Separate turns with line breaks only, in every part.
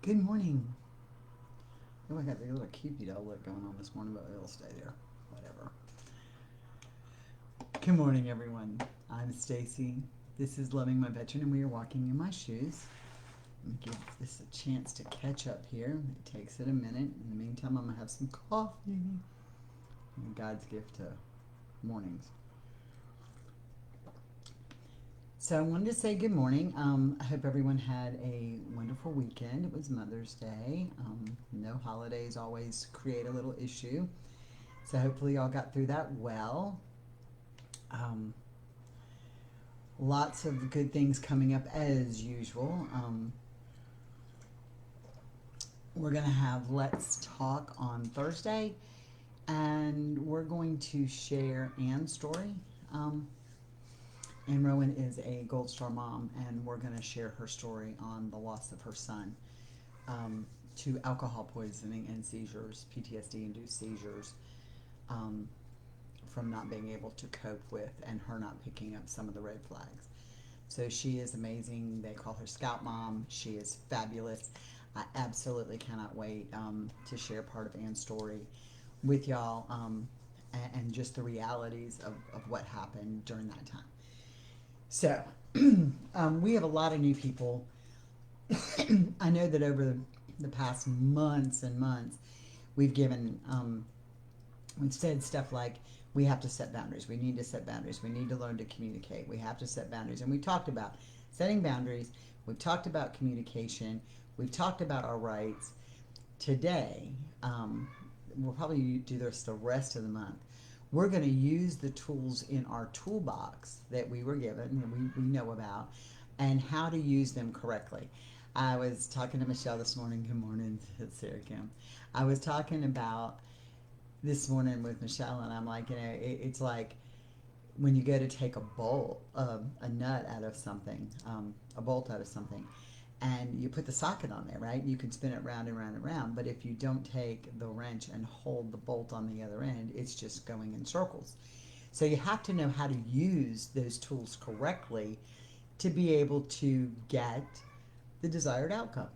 Good morning. Oh, I got the little cupid outlet going on this morning, but it'll stay there. Whatever. Good morning, everyone. I'm Stacy. This is Loving My Veteran, and we are walking in my shoes. Let me give this a chance to catch up here. It takes it a minute. In the meantime, I'm going to have some coffee. God's gift to mornings. So I wanted to say good morning. I hope everyone had a wonderful weekend. It was Mother's Day. No holidays always create a little issue. So hopefully y'all got through that well. Um, Lots of good things coming up as usual. We're going to have Let's Talk on Thursday, and we're going to share Anne's story. Anne Rowan is a Gold Star mom, and we're going to share her story on the loss of her son to alcohol poisoning and seizures, PTSD-induced seizures, um, from not being able to cope with and her not picking up some of the red flags. So she is amazing. They call her Scout Mom. She is fabulous. I absolutely cannot wait to share part of Anne's story with y'all and just the realities of what happened during that time. So we have a lot of new people. I know that over the past months and months, we've given, we've said stuff like, we have to set boundaries. We need to set boundaries. We need to learn to communicate. We have to set boundaries. And we talked about setting boundaries. We've talked about communication. We've talked about our rights. Today, we'll probably do this the rest of the month. We're going to use the tools in our toolbox that we were given and we know about and how to use them correctly. I was talking to Michelle this morning. Good morning, it's Sarah Kim. I was talking about this morning with Michelle, and I'm like, it's like when you go to take a nut out of something, a bolt out of something, and you put the socket on there, right? You can spin it round and round and round, but if you don't take the wrench and hold the bolt on the other end, it's just going in circles. So you have to know how to use those tools correctly to be able to get the desired outcome.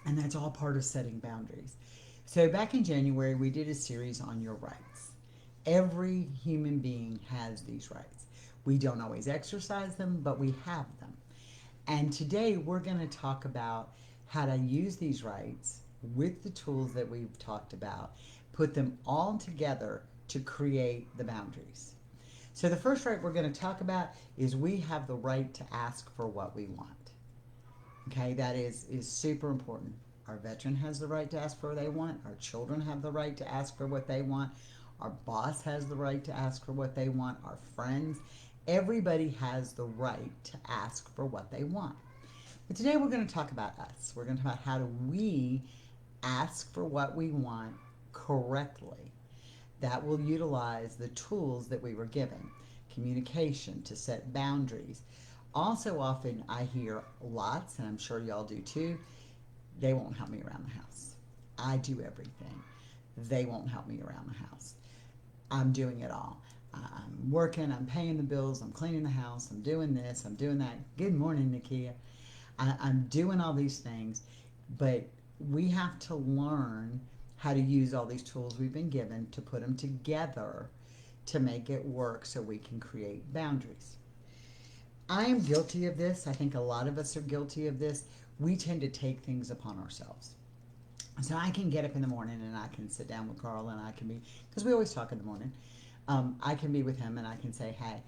And that's all part of setting boundaries. So back in January, we did a series on your rights. Every human being has these rights. We don't always exercise them, but we have them. And today we're going to talk about how to use these rights with the tools that we've talked about, put them all together to create the boundaries. So the first right we're going to talk about is we have the right to ask for what we want. Okay, that is super important. Our veteran has the right to ask for what they want. Our children have the right to ask for what they want. Our boss has the right to ask for what they want. Our friends, everybody has the right to ask for what they want. But today we're going to talk about us. We're going to talk about how do we ask for what we want correctly. That will utilize the tools that we were given. Communication, to set boundaries. Also often I hear lots, and I'm sure y'all do too, they won't help me around the house. I do everything. They won't help me around the house. I'm doing it all. I'm working, I'm paying the bills, I'm cleaning the house, I'm doing this, I'm doing that. Good morning, Nakia. I'm doing all these things, but we have to learn how to use all these tools we've been given to put them together to make it work so we can create boundaries. I am guilty of this. I think a lot of us are guilty of this. We tend to take things upon ourselves. So I can get up in the morning and I can sit down with Carl and I can be, because we always talk in the morning, I can be with him and I can say, hey,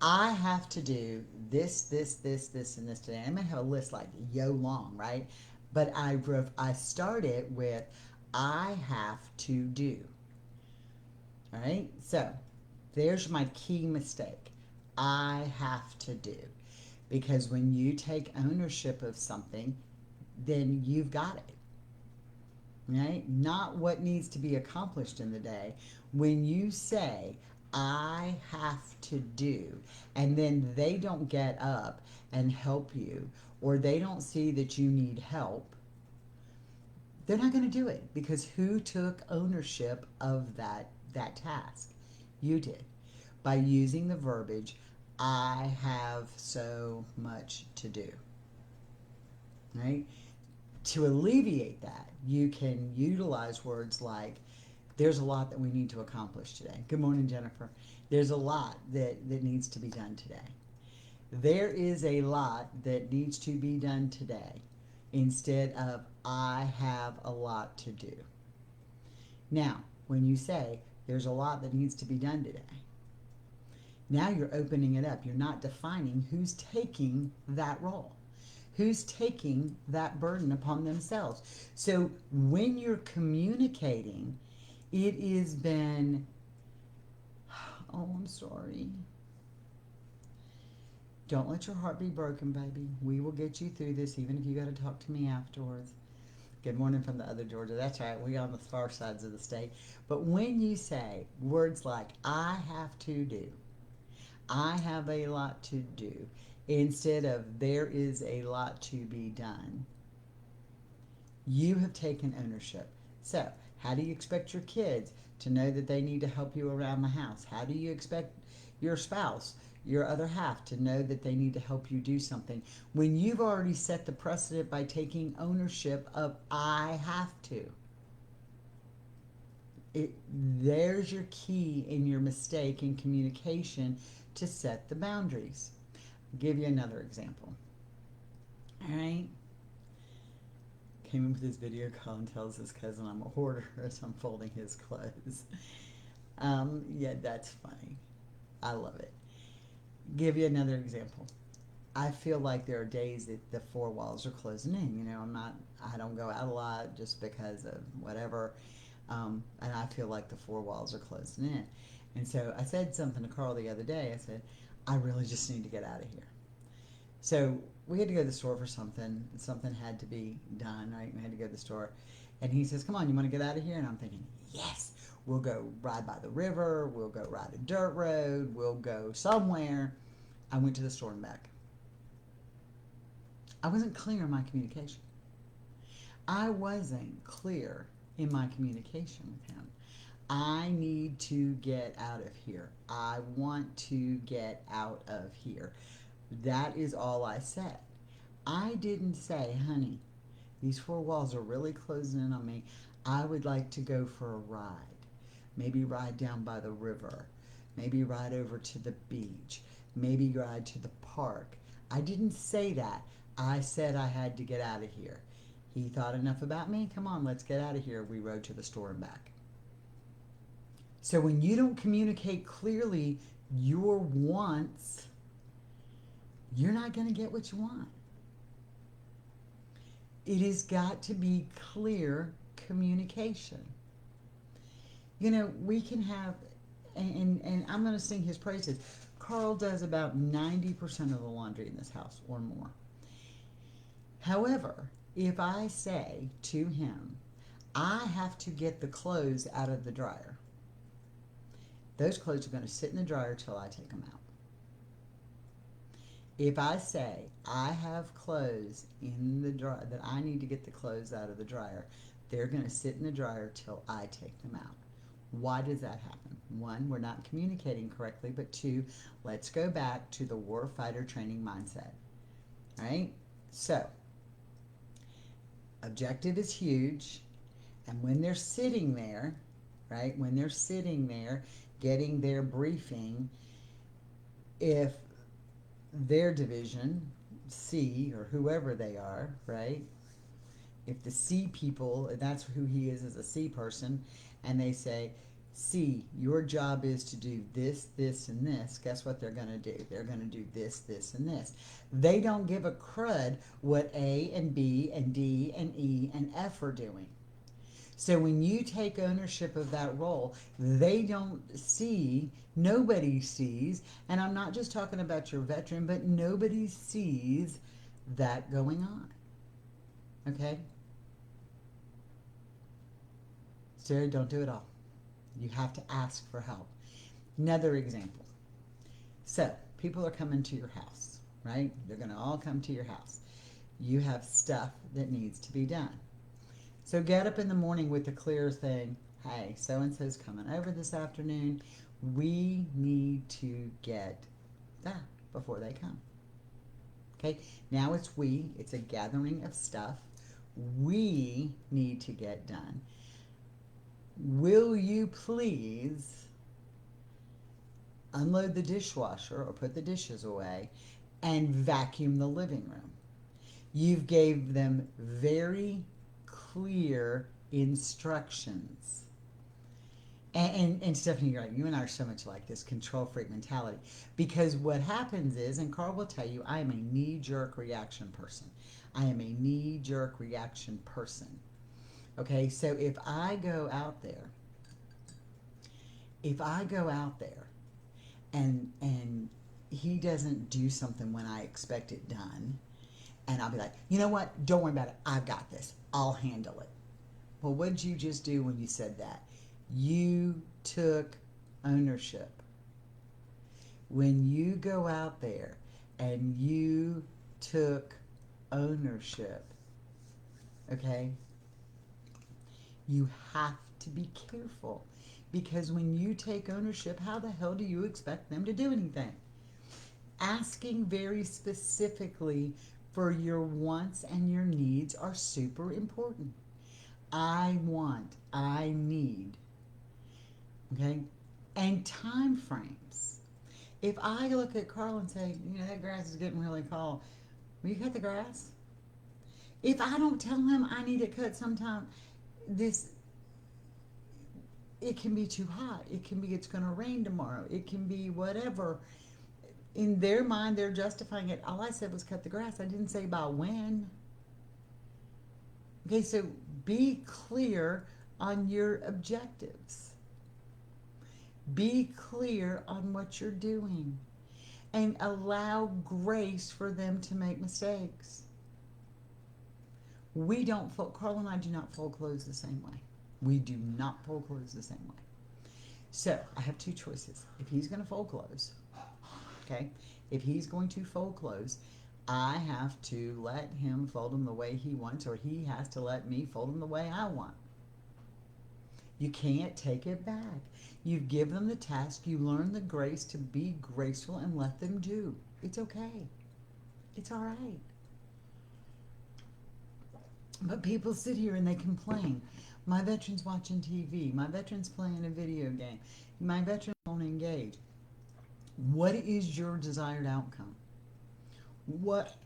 I have to do this, and this today. I may have a list like yo long, right? But I start it with I have to do. All right? So there's my key mistake. I have to do. Because when you take ownership of something, then you've got it. Right? Not what needs to be accomplished in the day. When you say, I have to do, and then they don't get up and help you, or they don't see that you need help, they're not going to do it because who took ownership of that task? You did. By using the verbiage, I have so much to do. Right? To alleviate that, you can utilize words like, there's a lot that we need to accomplish today. Good morning, Jennifer. There's a lot that needs to be done today. There is a lot that needs to be done today, instead of, I have a lot to do. Now, when you say, there's a lot that needs to be done today, now you're opening it up. You're not defining who's taking that role, who's taking that burden upon themselves. So when you're communicating, it has been, oh, I'm sorry. Don't let your heart be broken, baby. We will get you through this, even if you got to talk to me afterwards. Good morning from the other Georgia. That's right. We on the far sides of the state. But when you say words like, I have to do, I have a lot to do, instead of, there is a lot to be done, you have taken ownership. So, how do you expect your kids to know that they need to help you around the house? How do you expect your spouse, your other half, to know that they need to help you do something when you've already set the precedent by taking ownership of, I have to? There's your key in your mistake in communication, to set the boundaries. I'll give you another example. All right. Came in with his video call and tells his cousin I'm a hoarder as I'm folding his clothes. Yeah, that's funny. I love it. Give you another example. I feel like there are days that the four walls are closing in. You know, I don't go out a lot just because of whatever. And I feel like the four walls are closing in. And so I said something to Carl the other day. I said, I really just need to get out of here. So we had to go to the store for something. Something had to be done, right? We had to go to the store. And he says, come on, you want to get out of here? And I'm thinking, yes, we'll go ride by the river. We'll go ride a dirt road. We'll go somewhere. I went to the store and back. I wasn't clear in my communication. I wasn't clear in my communication with him. I need to get out of here. I want to get out of here. That is all I said. I didn't say, honey, these four walls are really closing in on me. I would like to go for a ride. Maybe ride down by the river. Maybe ride over to the beach. Maybe ride to the park. I didn't say that. I said I had to get out of here. He thought enough about me. Come on, let's get out of here. We rode to the store and back. So when you don't communicate clearly your wants, you're not going to get what you want. It has got to be clear communication. You know, we can have, and I'm going to sing his praises. Carl does about 90% of the laundry in this house or more. However, if I say to him, I have to get the clothes out of the dryer, those clothes are going to sit in the dryer till I take them out. If I say I have clothes in the dryer, that I need to get the clothes out of the dryer, they're going to sit in the dryer till I take them out. Why does that happen? One, we're not communicating correctly, but two, let's go back to the warfighter training mindset. All right? So, objective is huge, and when they're sitting there, right, when they're sitting there getting their briefing, if their division, C, or whoever they are, right, if the C people, that's who he is as a C person, and they say, C, your job is to do this, this, and this, guess what they're going to do? They're going to do this, this, and this. They don't give a crud what A and B and D and E and F are doing. So when you take ownership of that role, they don't see, nobody sees, and I'm not just talking about your veteran, but nobody sees that going on. Okay? Sarah, don't do it all. You have to ask for help. Another example. So, people are coming to your house, right? They're going to all come to your house. You have stuff that needs to be done. So get up in the morning with the clear thing, hey, so-and-so's coming over this afternoon. We need to get that before they come. Okay, now it's we. It's a gathering of stuff. we need to get done. Will you please unload the dishwasher or put the dishes away and vacuum the living room? You've gave them very clear instructions. And Stephanie, you're right. You and I are so much like this control freak mentality. Because what happens is, and Carl will tell you, I am a knee-jerk reaction person. I am a knee-jerk reaction person. Okay, so if I go out there and he doesn't do something when I expect it done, and I'll be like, you know what? Don't worry about it. I've got this. I'll handle it. Well, what did you just do when you said that? You took ownership. When you go out there and you took ownership, okay, you have to be careful, because when you take ownership, how the hell do you expect them to do anything? Asking very specifically for your wants and your needs are super important. I want, I need, okay? And time frames. If I look at Carl and say, you know, that grass is getting really tall, will you cut the grass? If I don't tell him I need it cut sometime, it can be too hot. It can be it's going to rain tomorrow. It can be whatever. In their mind, they're justifying it. All I said was cut the grass. I didn't say about when. Okay, so be clear on your objectives. Be clear on what you're doing. And allow grace for them to make mistakes. Carl and I do not fold clothes the same way. We do not fold clothes the same way. So, I have two choices. If he's going to fold clothes, okay, if he's going to fold clothes, I have to let him fold them the way he wants, or he has to let me fold them the way I want. You can't take it back. You give them the task, you learn the grace to be graceful and let them do. It's okay. It's all right. But people sit here and they complain. My veteran's watching TV. My veteran's playing a video game. My veteran won't engage. What is your desired outcome? What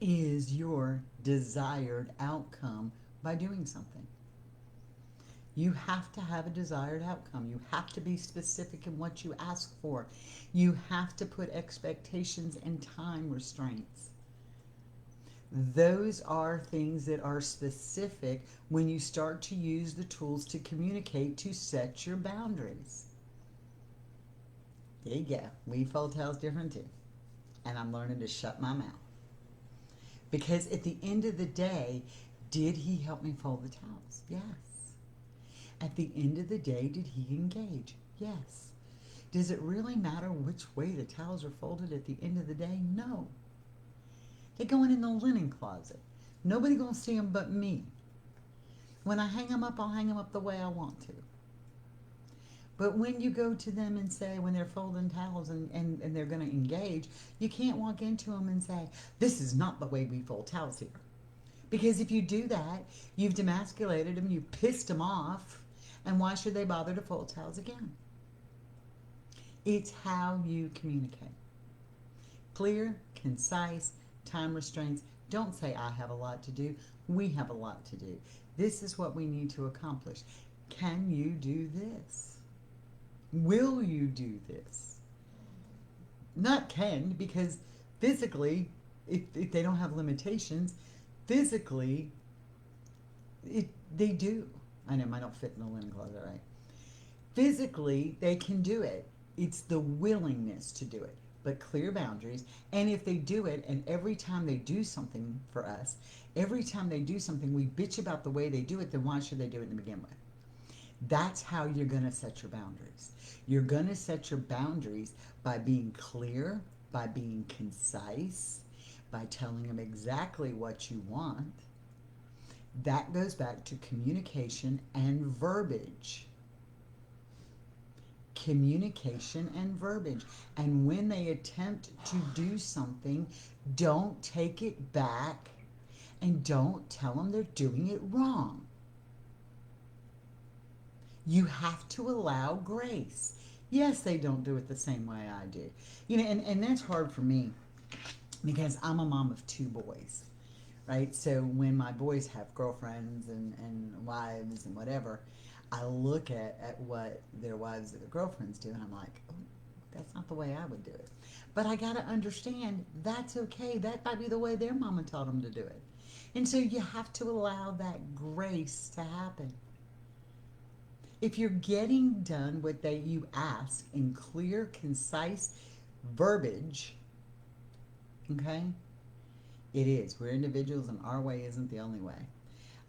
is your desired outcome by doing something? You have to have a desired outcome. You have to be specific in what you ask for. You have to put expectations and time restraints. Those are things that are specific when you start to use the tools to communicate to set your boundaries. There you go. We fold towels different too. And I'm learning to shut my mouth. Because at the end of the day, did he help me fold the towels? Yes. At the end of the day, did he engage? Yes. Does it really matter which way the towels are folded at the end of the day? No. They're going in the linen closet. Nobody gonna see them but me. When I hang them up, I'll hang them up the way I want to. But when you go to them and say, when they're folding towels and they're gonna engage, you can't walk into them and say, this is not the way we fold towels here. Because if you do that, you've demasculated them, you've pissed them off, and why should they bother to fold towels again? It's how you communicate. Clear, concise, time restraints. Don't say I have a lot to do. We have a lot to do. This is what we need to accomplish. Can you do this? Will you do this? Not can, because physically, if they don't have limitations, physically, they do. I know mine don't fit in the linen closet, right? Physically, they can do it. It's the willingness to do it. But clear boundaries. And if they do it, and every time they do something for us, every time they do something, we bitch about the way they do it, then why should they do it to begin with? That's how you're going to set your boundaries. You're going to set your boundaries by being clear, by being concise, by telling them exactly what you want. That goes back to communication and verbiage. Communication and verbiage. And when they attempt to do something, don't take it back And don't tell them they're doing it wrong. You have to allow grace. Yes, they don't do it the same way I do. And that's hard for me because I'm a mom of two boys, right? So when my boys have girlfriends and wives and whatever, I look at what their wives or their girlfriends do, and I'm like, oh, that's not the way I would do it. But I got to understand that's okay. That might be the way their mama taught them to do it. And so you have to allow that grace to happen. If you're getting done what you ask in clear, concise verbiage, okay, it is. We're individuals and our way isn't the only way.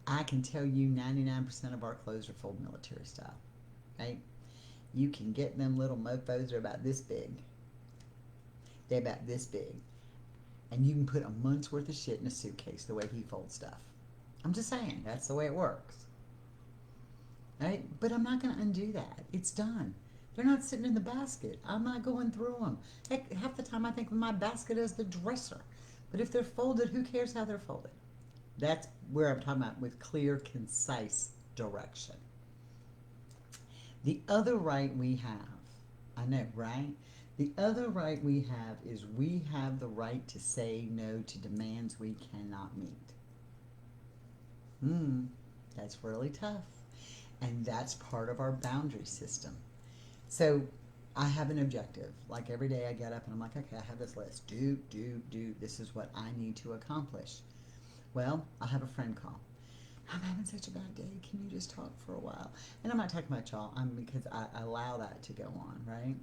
I can tell you 99% of our clothes are full military style, right? You can get them little mofos, they're about this big. They're about this big. And you can put a month's worth of shit in a suitcase the way he folds stuff. I'm just saying, that's the way it works. Right? But I'm not going to undo that. It's done. They're not sitting in the basket. I'm not going through them. Heck, half the time I think of my basket as the dresser. But if they're folded, who cares how they're folded? That's where I'm talking about with clear, concise direction. The other right we have, I know, right? The other right we have is we have the right to say no to demands we cannot meet. That's really tough. And that's part of our boundary system. So I have an objective. Like every day I get up and I'm like, okay, I have this list. Do. This is what I need to accomplish. Well, I'll have a friend call. I'm having such a bad day. Can you just talk for a while? And I'm not talking about y'all. Because I allow that to go on, right?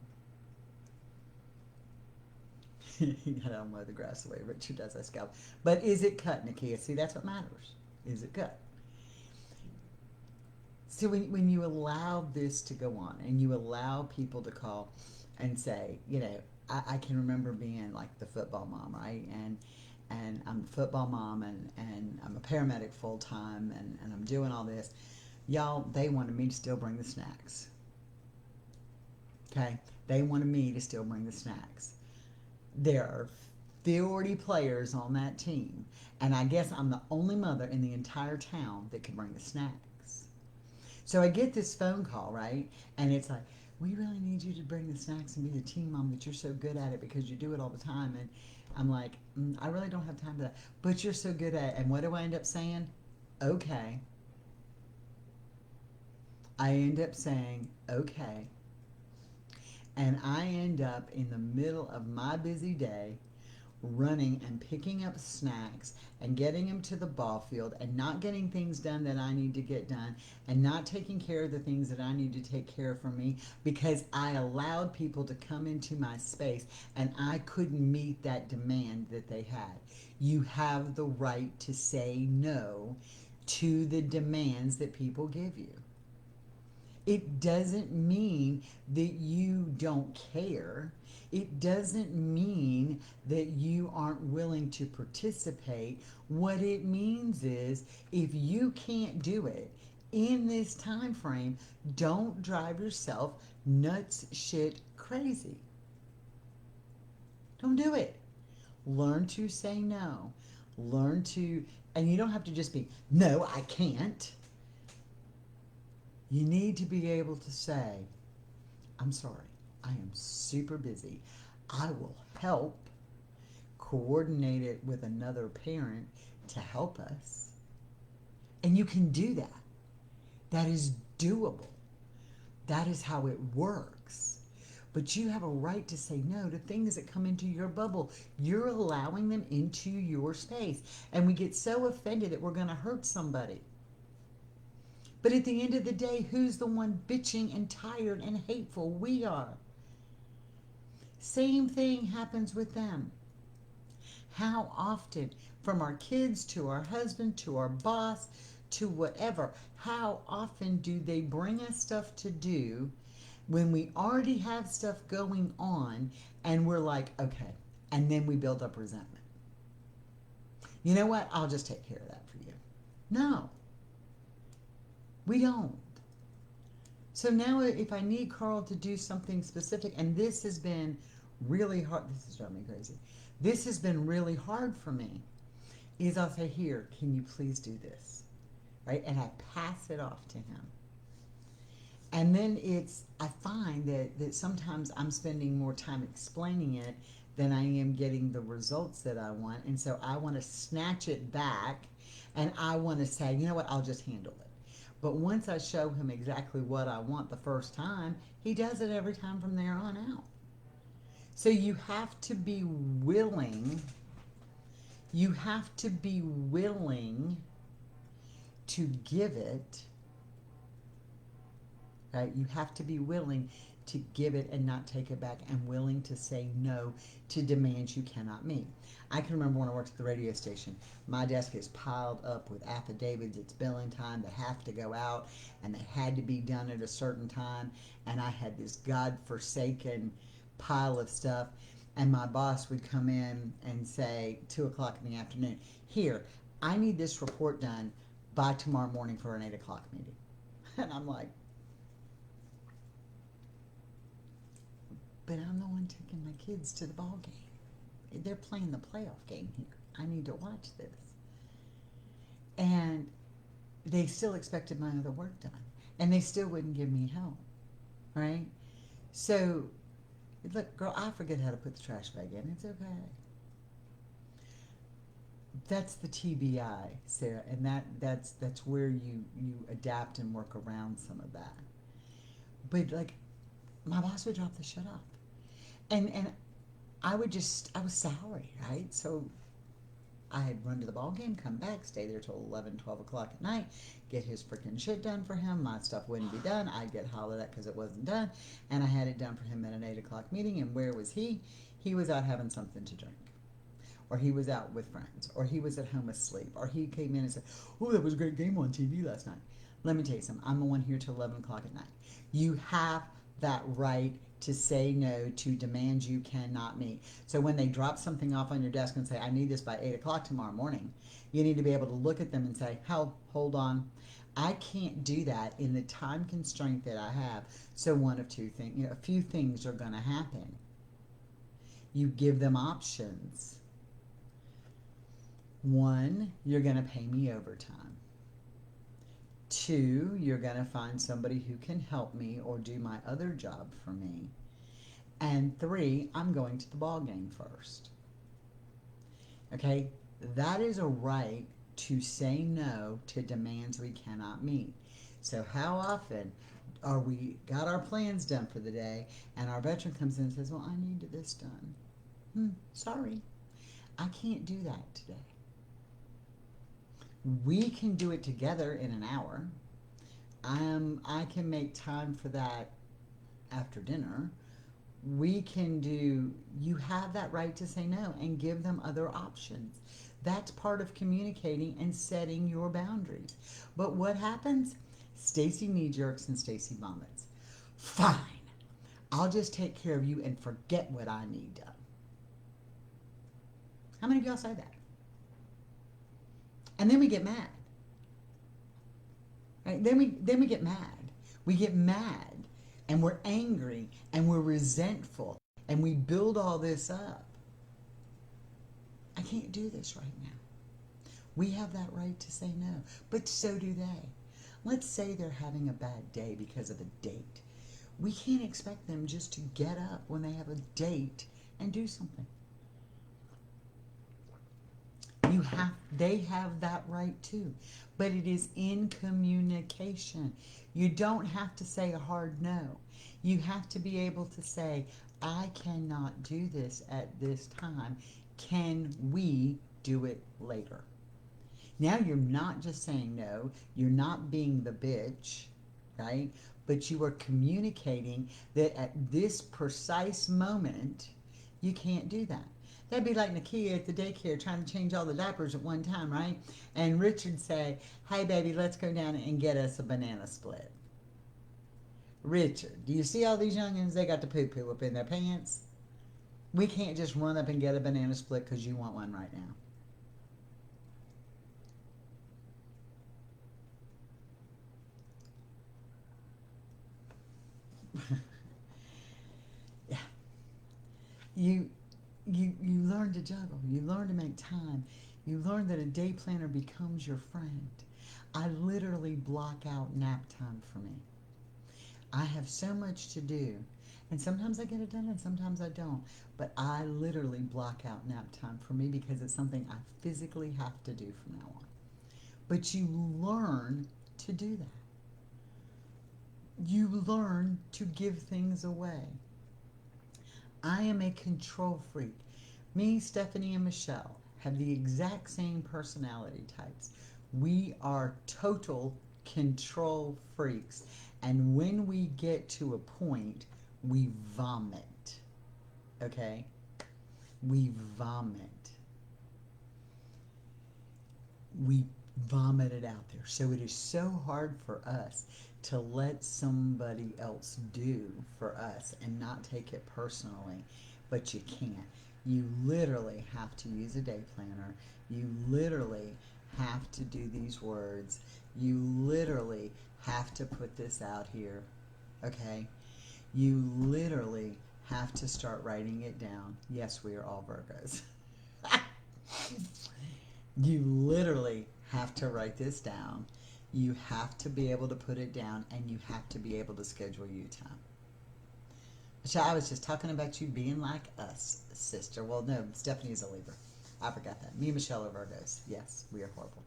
You gotta mow the grass away. Richard does that scalp. But is it cut, Nakia? See, that's what matters. Is it cut? So when you allow this to go on and you allow people to call and say, I can remember being like the football mom, right? And I'm the football mom and I'm a paramedic full time and I'm doing all this. Y'all, they wanted me to still bring the snacks. Okay? They wanted me to still bring the snacks. There are 40 players on that team, and I guess I'm the only mother in the entire town that can bring the snacks. So I get this phone call, right? And it's like, we really need you to bring the snacks and be the team mom, that you're so good at it because you do it all the time. And I'm like, I really don't have time for that. But you're so good at it. And what do I end up saying? Okay. I end up saying, okay. And I end up in the middle of my busy day running and picking up snacks and getting them to the ball field and not getting things done that I need to get done and not taking care of the things that I need to take care of for me because I allowed people to come into my space and I couldn't meet that demand that they had. You have the right to say no to the demands that people give you. It doesn't mean that you don't care. It doesn't mean that you aren't willing to participate. What it means is if you can't do it in this time frame, don't drive yourself nuts, shit, crazy. Don't do it. Learn to say no. And you don't have to just be, no, I can't. You need to be able to say, I'm sorry, I am super busy. I will help coordinate it with another parent to help us. And you can do that. That is doable. That is how it works. But you have a right to say no to things that come into your bubble. You're allowing them into your space. And we get so offended that we're going to hurt somebody. But at the end of the day, who's the one bitching and tired and hateful? We are. Same thing happens with them. How often, from our kids to our husband to our boss to whatever, how often do they bring us stuff to do when we already have stuff going on and we're like, okay, and then we build up resentment. You know what? I'll just take care of that for you. No. We don't. So now if I need Carl to do something specific, and this has been really hard, this is driving me crazy. This has been really hard for me is I'll say, here, can you please do this? Right? And I pass it off to him. And then I find that sometimes I'm spending more time explaining it than I am getting the results that I want. And so I want to snatch it back and I want to say, you know what, I'll just handle it. But once I show him exactly what I want the first time, he does it every time from there on out. So you have to be willing to give it, right? You have to be willing to give it and not take it back, and willing to say no to demands you cannot meet. I can remember when I worked at the radio station, my desk is piled up with affidavits. It's billing time. They have to go out and they had to be done at a certain time. And I had this godforsaken pile of stuff. And my boss would come in and say, 2 o'clock in the afternoon, here, I need this report done by tomorrow morning for an 8 o'clock meeting. And I'm like, but I'm the one taking my kids to the ball game. They're playing the playoff game here. I need to watch this. And they still expected my other work done. And they still wouldn't give me help. Right? So, look, girl, I forget how to put the trash bag in. It's okay. That's the TBI, Sarah. And that's where you adapt and work around some of that. But, like, my boss would drop the shit off. And I was salary, right? So I had run to the ball game, come back, stay there till 11, 12 o'clock at night, get his freaking shit done for him. My stuff wouldn't be done. I'd get hollered at because it wasn't done. And I had it done for him at an 8 o'clock meeting. And where was he? He was out having something to drink. Or he was out with friends. Or he was at home asleep. Or he came in and said, oh, that was a great game on TV last night. Let me tell you something. I'm the one here till 11 o'clock at night. You have that right to say no to demands you cannot meet. So when they drop something off on your desk and say, I need this by 8 o'clock tomorrow morning, you need to be able to look at them and say, hold on. I can't do that in the time constraint that I have. So one of two things, a few things are going to happen. You give them options. One, you're going to pay me overtime. Two, you're going to find somebody who can help me or do my other job for me. And three, I'm going to the ball game first. Okay? That is a right to say no to demands we cannot meet. So how often are we got our plans done for the day and our veteran comes in and says, well, I need this done. Sorry. I can't do that today. We can do it together in an hour. I can make time for that after dinner. You have that right to say no and give them other options. That's part of communicating and setting your boundaries. But what happens? Stacy knee jerks and Stacy vomits. Fine. I'll just take care of you and forget what I need done. How many of y'all say that? And then we get mad. Right? Then we get mad. We get mad and we're angry and we're resentful and we build all this up. I can't do this right now. We have that right to say no, but so do they. Let's say they're having a bad day because of a date. We can't expect them just to get up when they have a date and do something. They have that right too, but it is in communication. You don't have to say a hard no. You have to be able to say, I cannot do this at this time. Can we do it later? Now you're not just saying no. You're not being the bitch, right? But you are communicating that at this precise moment, you can't do that. That'd be like Nakia at the daycare trying to change all the diapers at one time, right? And Richard say, hey, baby, let's go down and get us a banana split. Richard, do you see all these youngins? They got the poo-poo up in their pants. We can't just run up and get a banana split because you want one right now. Yeah. You learn to juggle. You learn to make time. You learn that a day planner becomes your friend. I literally block out nap time for me. I have so much to do, and sometimes I get it done and sometimes I don't, but I literally block out nap time for me because it's something I physically have to do from now on. But you learn to do that. You learn to give things away. I am a control freak. Me, Stephanie, and Michelle have the exact same personality types. We are total control freaks. And when we get to a point, we vomit. Okay? We vomit. We vomit it out there. So it is so hard for us to let somebody else do for us and not take it personally, but you can't. You literally have to use a day planner. You literally have to do these words. You literally have to put this out here, okay? You literally have to start writing it down. Yes, we are all Virgos. You literally have to write this down. You have to be able to put it down, and you have to be able to schedule you time. Michelle, I was just talking about you being like us, sister. Well, no, Stephanie is a Libra. I forgot that. Me and Michelle are Virgos. Yes, we are horrible.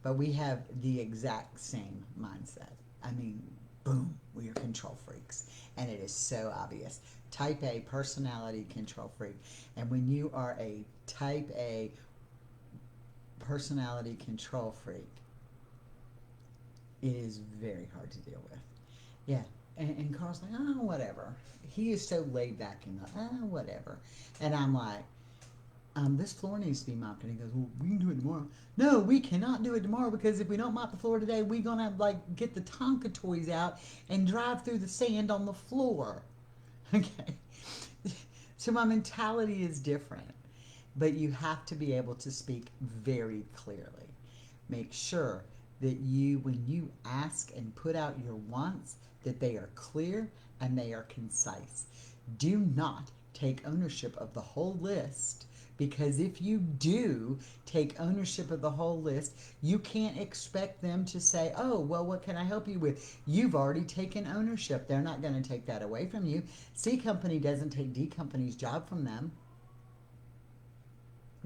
But we have the exact same mindset. I mean, boom, we are control freaks. And it is so obvious. Type A personality control freak. And when you are a type A personality control freak, it is very hard to deal with. Yeah. And Carl's like, oh, whatever. He is so laid back and whatever. And I'm like, this floor needs to be mopped. And he goes, well, we can do it tomorrow. No, we cannot do it tomorrow because if we don't mop the floor today, we're going to like get the Tonka toys out and drive through the sand on the floor. Okay. So my mentality is different. But you have to be able to speak very clearly. Make sure that when you ask and put out your wants, that they are clear and they are concise. Do not take ownership of the whole list, because if you do take ownership of the whole list, you can't expect them to say, oh, well, what can I help you with? You've already taken ownership. They're not going to take that away from you. C company doesn't take D company's job from them.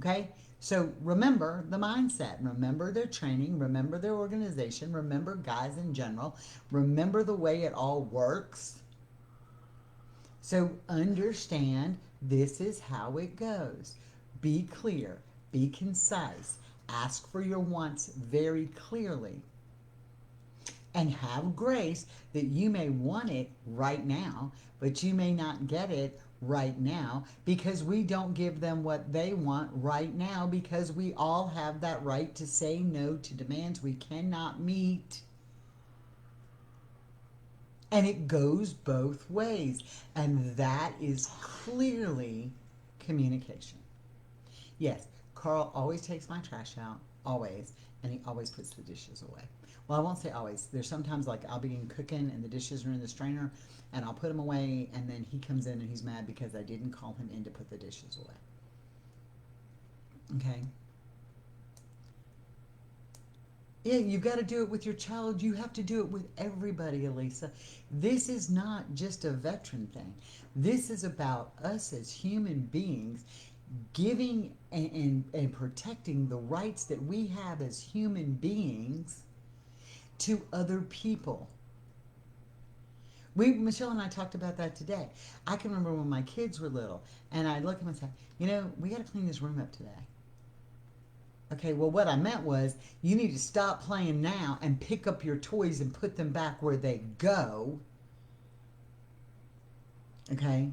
Okay? So remember the mindset. Remember their training. Remember their organization. Remember guys in general. Remember the way it all works. So understand this is how it goes. Be clear. Be concise. Ask for your wants very clearly. And have grace that you may want it right now, but you may not get it right now, because we don't give them what they want right now, because we all have that right to say no to demands we cannot meet. And it goes both ways. And that is clearly communication. Yes, Carl always takes my trash out, always, and he always puts the dishes away. Well, I won't say always. There's sometimes like I'll be cooking and the dishes are in the strainer and I'll put them away, and then he comes in and he's mad because I didn't call him in to put the dishes away. Okay? Yeah, you've got to do it with your child. You have to do it with everybody, Elisa. This is not just a veteran thing. This is about us as human beings giving and protecting the rights that we have as human beings to other people. Michelle and I talked about that today. I can remember when my kids were little, and I'd look at them and say, you know, we got to clean this room up today. Okay, well, what I meant was, you need to stop playing now and pick up your toys and put them back where they go. Okay?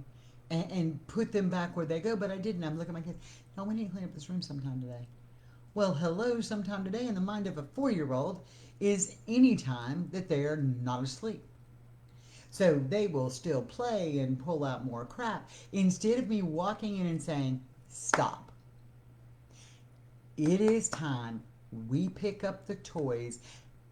And put them back where they go, but I didn't. I'm looking at my kids. No, we need to clean up this room sometime today. Well, hello, sometime today in the mind of a 4-year-old is any time that they are not asleep. So they will still play and pull out more crap. Instead of me walking in and saying, stop. It is time we pick up the toys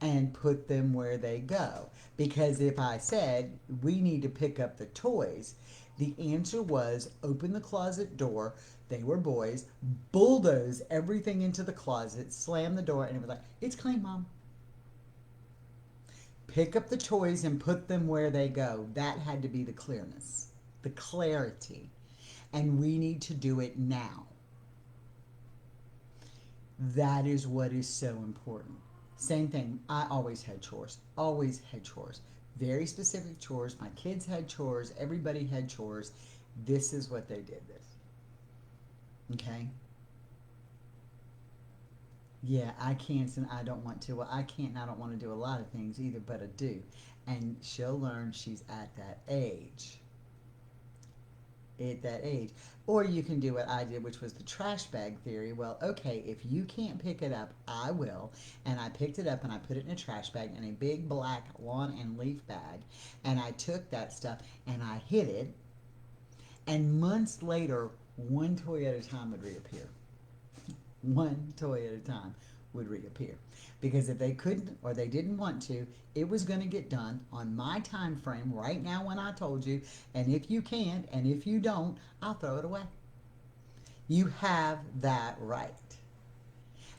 and put them where they go. Because if I said we need to pick up the toys, The answer was open the closet door. They were boys. Bulldoze everything into the closet, slam the door, and it was like, it's clean, Mom. Pick up the toys and put them where they go. That had to be the clearness, the clarity. And we need to do it now. That is what is so important. Same thing. I always had chores. Always had chores. Very specific chores. My kids had chores. Everybody had chores. This is what they did this. Okay? Yeah, I can't and I don't want to. Well, I can't and I don't want to do a lot of things either, but I do. And she'll learn she's at that age. At that age. Or you can do what I did, which was the trash bag theory. Well, okay, if you can't pick it up, I will. And I picked it up and I put it in a trash bag, in a big black lawn and leaf bag. And I took that stuff and I hid it. And months later, one toy at a time would reappear. One toy at a time would reappear. Because if they couldn't or they didn't want to, it was going to get done on my time frame right now when I told you. And if you can't and if you don't, I'll throw it away. You have that right.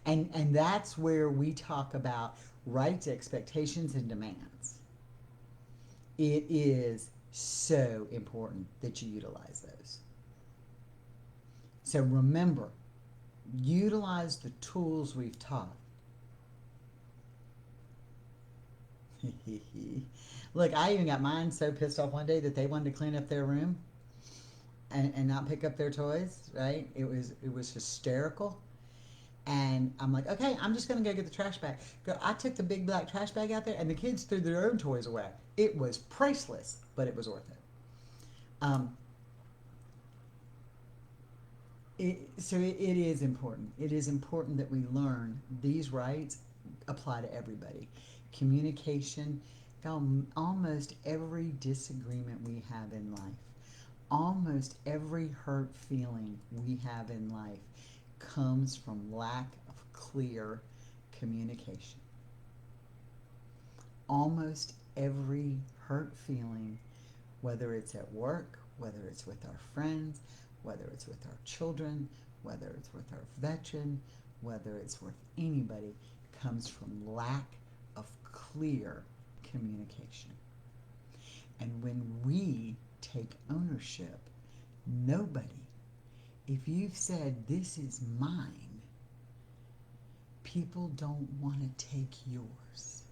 And that's where we talk about rights, expectations, and demands. It is so important that you utilize those. So remember, utilize the tools we've taught. Look, I even got mine so pissed off one day that they wanted to clean up their room and not pick up their toys, right? It was hysterical. And I'm like, okay, I'm just going to go get the trash bag. I took the big black trash bag out there, and the kids threw their own toys away. It was priceless, but it was worth it. So it is important. It is important that we learn these rights apply to everybody. Communication, almost every disagreement we have in life, almost every hurt feeling we have in life comes from lack of clear communication. Almost every hurt feeling, whether it's at work, whether it's with our friends, whether it's with our children, whether it's with our veteran, whether it's with anybody, comes from lack of clear communication. And when we take ownership, nobody, if you've said, this is mine, people don't want to take yours.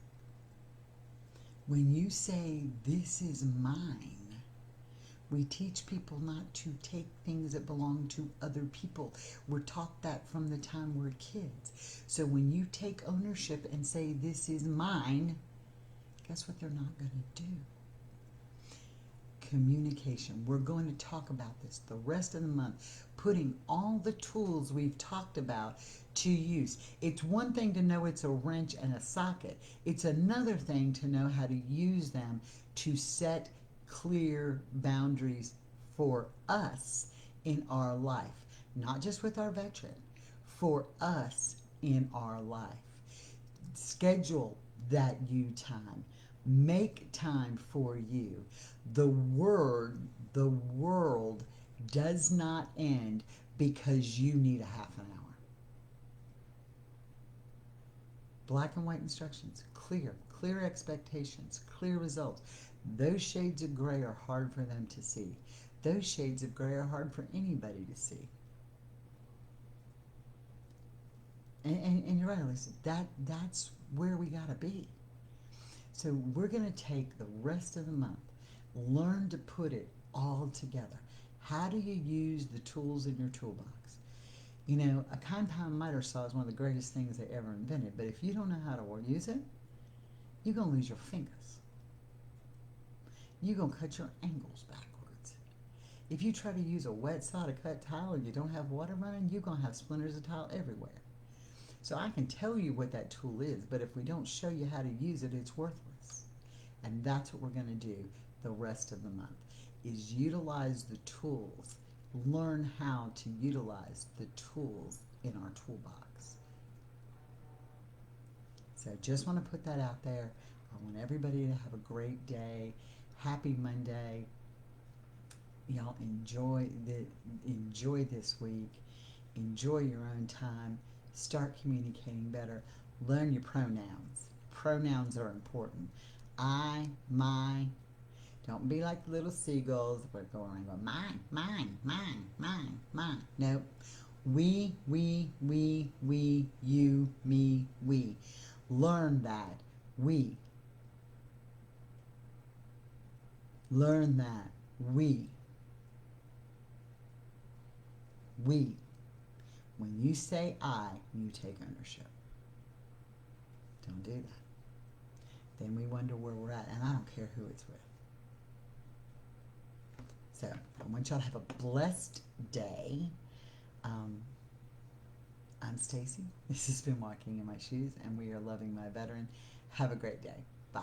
When you say, this is mine, we teach people not to take things that belong to other people. We're taught that from the time we're kids. So when you take ownership and say, this is mine, guess what they're not going to do? Communication. We're going to talk about this the rest of the month, putting all the tools we've talked about to use. It's one thing to know it's a wrench and a socket. It's another thing to know how to use them to set clear boundaries for us in our life, not just with our veteran, for us in our life. Schedule that you time. Make time for you. The world does not end because you need a half an hour. Black and white instructions, clear expectations, clear results. Those shades of gray are hard for them to see. Those shades of gray are hard for anybody to see. And you're right, Lisa, that's where we got to be. So we're going to take the rest of the month, learn to put it all together. How do you use the tools in your toolbox? You know, a compound miter saw is one of the greatest things they ever invented, but if you don't know how to use it, you're going to lose your fingers. You're going to cut your angles backwards. If you try to use a wet saw to cut tile and you don't have water running, you're going to have splinters of tile everywhere. So I can tell you what that tool is, but if we don't show you how to use it, it's worthless. And that's what we're going to do the rest of the month, is utilize the tools. Learn how to utilize the tools in our toolbox. So just want to put that out there. I want everybody to have a great day. Happy Monday. y'all enjoy this week. Enjoy your own time. Start communicating better. Learn your pronouns. Pronouns are important. I, my. Don't be like the little seagulls. We're going around going, mine, mine, mine, mine, mine. No. We, you, me, we. Learn that. We. Learn that. We. We. When you say I, you take ownership. Don't do that. Then we wonder where we're at, and I don't care who it's with. So, I want y'all to have a blessed day. I'm Stacy. This has been Walking in My Shoes, and we are loving my veteran. Have a great day. Bye.